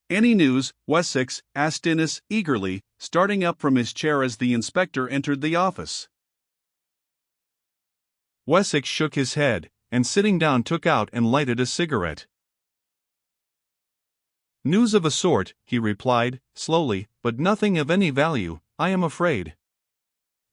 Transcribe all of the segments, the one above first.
Any news, Wessex? Asked Innes eagerly, starting up from his chair as the inspector entered the office. Wessex shook his head, and sitting down took out and lighted a cigarette. News of a sort, he replied, slowly, but nothing of any value, I am afraid.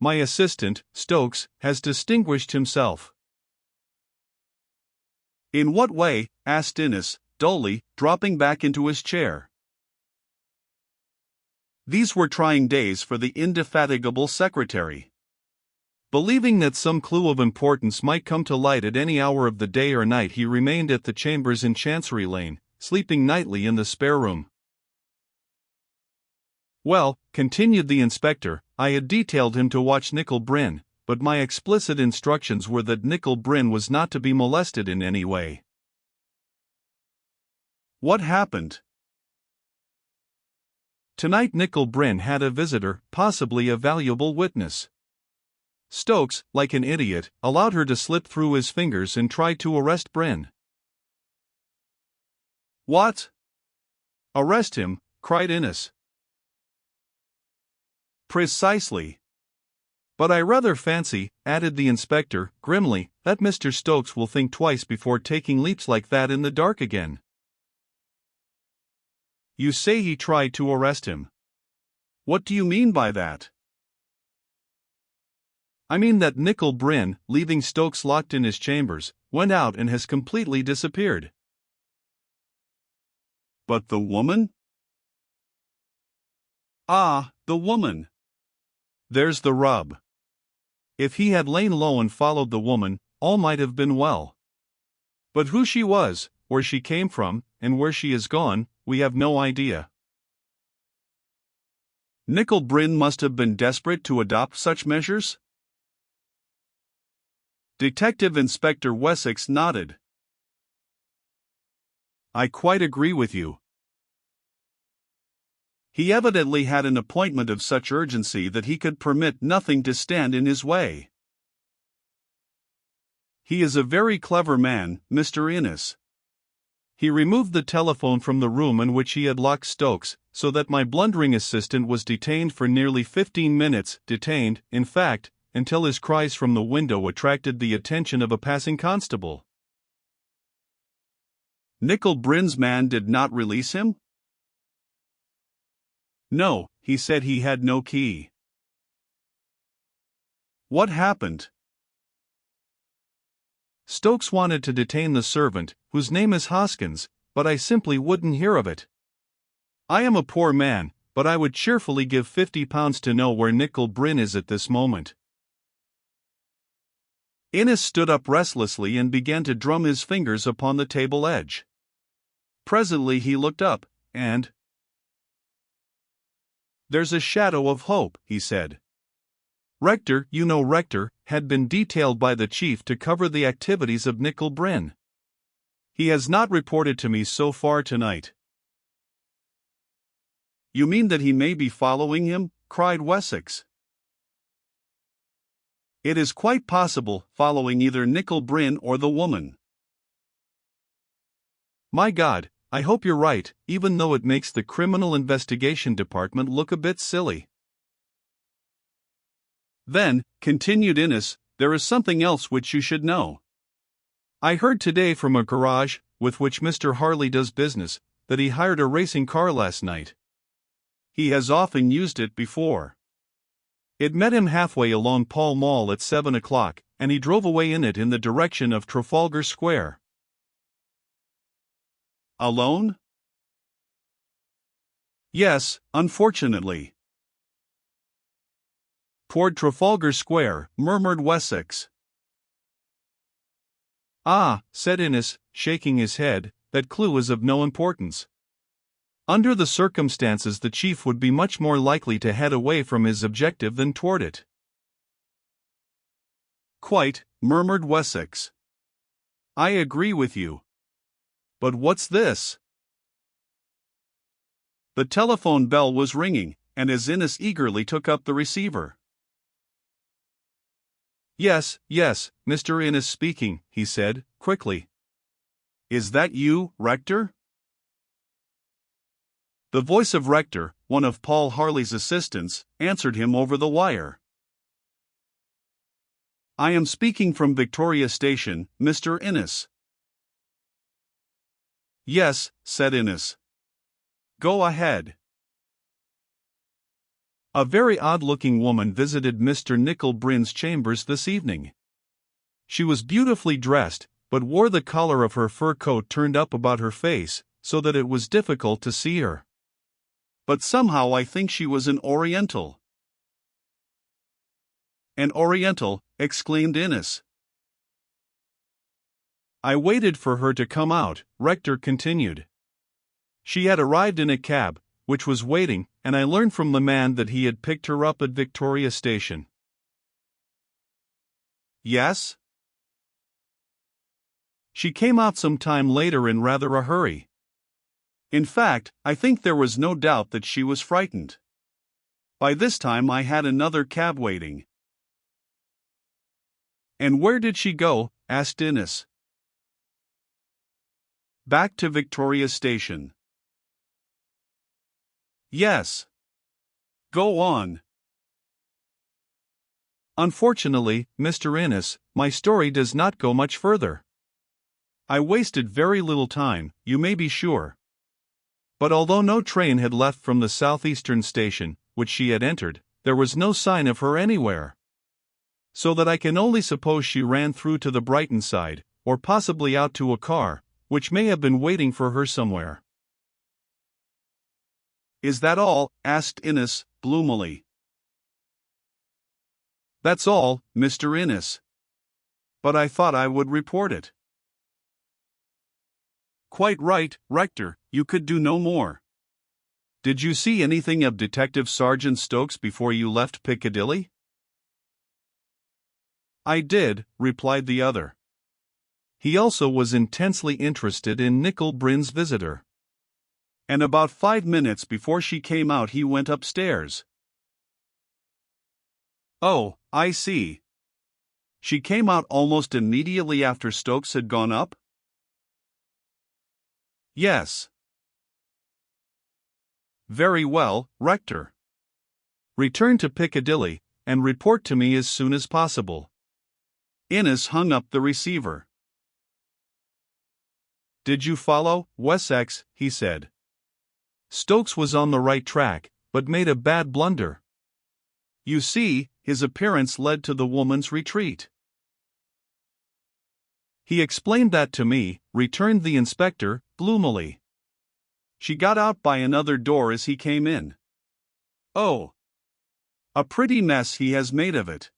My assistant, Stokes, has distinguished himself. In what way? Asked Innes, dully, dropping back into his chair. These were trying days for the indefatigable secretary. Believing that some clue of importance might come to light at any hour of the day or night, he remained at the chambers in Chancery Lane, sleeping nightly in the spare room. Well, continued the inspector, I had detailed him to watch Nicol Bryn, but my explicit instructions were that Nicol Bryn was not to be molested in any way. What happened? Tonight Nicol Bryn had a visitor, possibly a valuable witness. Stokes, like an idiot, allowed her to slip through his fingers and tried to arrest Bryn. What? Arrest him, cried Innes. Precisely. But I rather fancy, added the inspector, grimly, that Mr. Stokes will think twice before taking leaps like that in the dark again. You say he tried to arrest him. What do you mean by that? I mean that Nicol Bryn, leaving Stokes locked in his chambers, went out and has completely disappeared. But the woman? Ah, the woman. There's the rub. If he had lain low and followed the woman, all might have been well. But who she was, where she came from, and where she is gone, we have no idea. Nicol Bryn must have been desperate to adopt such measures? Detective Inspector Wessex nodded. I quite agree with you. He evidently had an appointment of such urgency that he could permit nothing to stand in his way. He is a very clever man, Mr. Innes. He removed the telephone from the room in which he had locked Stokes, so that my blundering assistant was detained for nearly 15 minutes, detained, in fact, until his cries from the window attracted the attention of a passing constable. Nicol Bryn's man did not release him? No, he said he had no key. What happened? Stokes wanted to detain the servant, whose name is Hoskins, but I simply wouldn't hear of it. I am a poor man, but I would cheerfully give £50 to know where Nicol Bryn is at this moment. Innes stood up restlessly and began to drum his fingers upon the table edge. Presently he looked up, and "There's a shadow of hope," he said. Rector, Rector, had been detailed by the chief to cover the activities of Nicol Bryn. He has not reported to me so far tonight. You mean that he may be following him? Cried Wessex. It is quite possible, following either Nicol Bryn or the woman. My God, I hope you're right, even though it makes the Criminal Investigation Department look a bit silly. Then, continued Innes, there is something else which you should know. I heard today from a garage, with which Mr. Harley does business, that he hired a racing car last night. He has often used it before. It met him halfway along Pall Mall at 7 o'clock, and he drove away in it in the direction of Trafalgar Square. Alone? Yes, unfortunately. Toward Trafalgar Square, murmured Wessex. Ah, said Innes, shaking his head, that clue is of no importance. Under the circumstances, the chief would be much more likely to head away from his objective than toward it. Quite, murmured Wessex. I agree with you. But what's this? The telephone bell was ringing, and as Innes eagerly took up the receiver. Yes, Mr. Innes speaking, he said, quickly. Is that you, Rector? The voice of Rector, one of Paul Harley's assistants, answered him over the wire. "I am speaking from Victoria Station, Mr. Innes." "Yes," said Innes. "Go ahead." A very odd-looking woman visited Mr. Nicklebrin's chambers this evening. She was beautifully dressed, but wore the collar of her fur coat turned up about her face, so that it was difficult to see her. But somehow I think she was an Oriental. "An Oriental," exclaimed Innes. "I waited for her to come out," Rector continued. "She had arrived in a cab, which was waiting, and I learned from the man that he had picked her up at Victoria Station." "Yes?" "She came out some time later in rather a hurry. In fact, I think there was no doubt that she was frightened. By this time I had another cab waiting." "And where did she go?" asked Innes. "Back to Victoria Station." "Yes. Go on." "Unfortunately, Mr. Innes, my story does not go much further. I wasted very little time, you may be sure. But although no train had left from the southeastern station, which she had entered, there was no sign of her anywhere. So that I can only suppose she ran through to the Brighton side, or possibly out to a car, which may have been waiting for her somewhere." "Is that all?" asked Innes, gloomily. "That's all, Mr. Innes. But I thought I would report it." "Quite right, Rector, you could do no more. Did you see anything of Detective Sergeant Stokes before you left Piccadilly?" "I did," replied the other. He also was intensely interested in Nicklebrin's visitor. "And about 5 minutes before she came out he went upstairs." "Oh, I see. She came out almost immediately after Stokes had gone up?" "Yes." "Very well, Rector. Return to Piccadilly, and report to me as soon as possible." Innes hung up the receiver. "Did you follow, Wessex?" he said. "Stokes was on the right track, but made a bad blunder. You see, his appearance led to the woman's retreat." "He explained that to me," returned the inspector, gloomily. "She got out by another door as he came in." "Oh! A pretty mess he has made of it."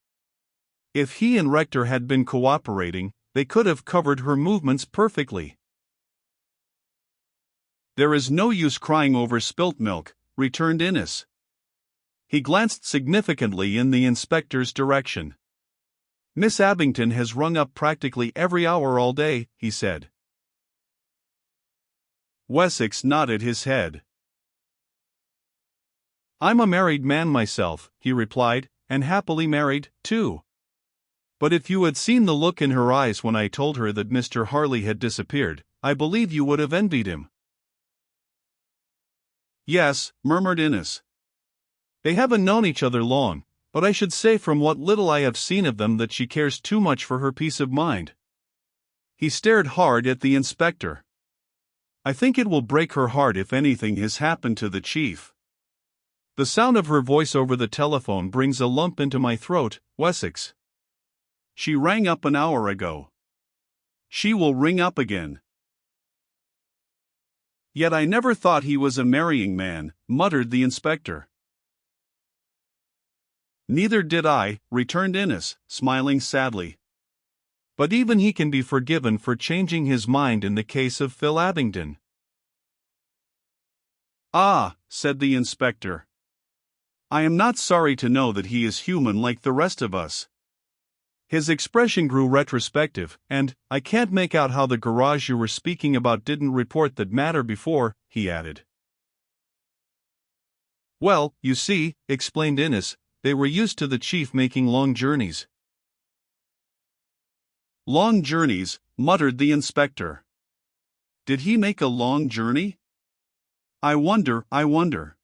If he and Rector had been cooperating, they could have covered her movements perfectly. "There is no use crying over spilt milk," returned Innes. He glanced significantly in the inspector's direction. "Miss Abington has rung up practically every hour all day," he said. Wessex nodded his head. "I'm a married man myself," he replied, "and happily married, too. But if you had seen the look in her eyes when I told her that Mr. Harley had disappeared, I believe you would have envied him." "Yes," murmured Innes. "They haven't known each other long, but I should say from what little I have seen of them that she cares too much for her peace of mind." He stared hard at the inspector. "I think it will break her heart if anything has happened to the chief. The sound of her voice over the telephone brings a lump into my throat, Wessex. She rang up an hour ago. She will ring up again." "Yet I never thought he was a marrying man," muttered the inspector. "Neither did I," returned Innes, smiling sadly. "But even he can be forgiven for changing his mind in the case of Phil Abingdon." "Ah," said the inspector. "I am not sorry to know that he is human like the rest of us." His expression grew retrospective, and, "I can't make out how the garage you were speaking about didn't report that matter before," he added. "Well, you see," explained Innes, "they were used to the chief making long journeys." "Long journeys," muttered the inspector. "Did he make a long journey?" I wonder.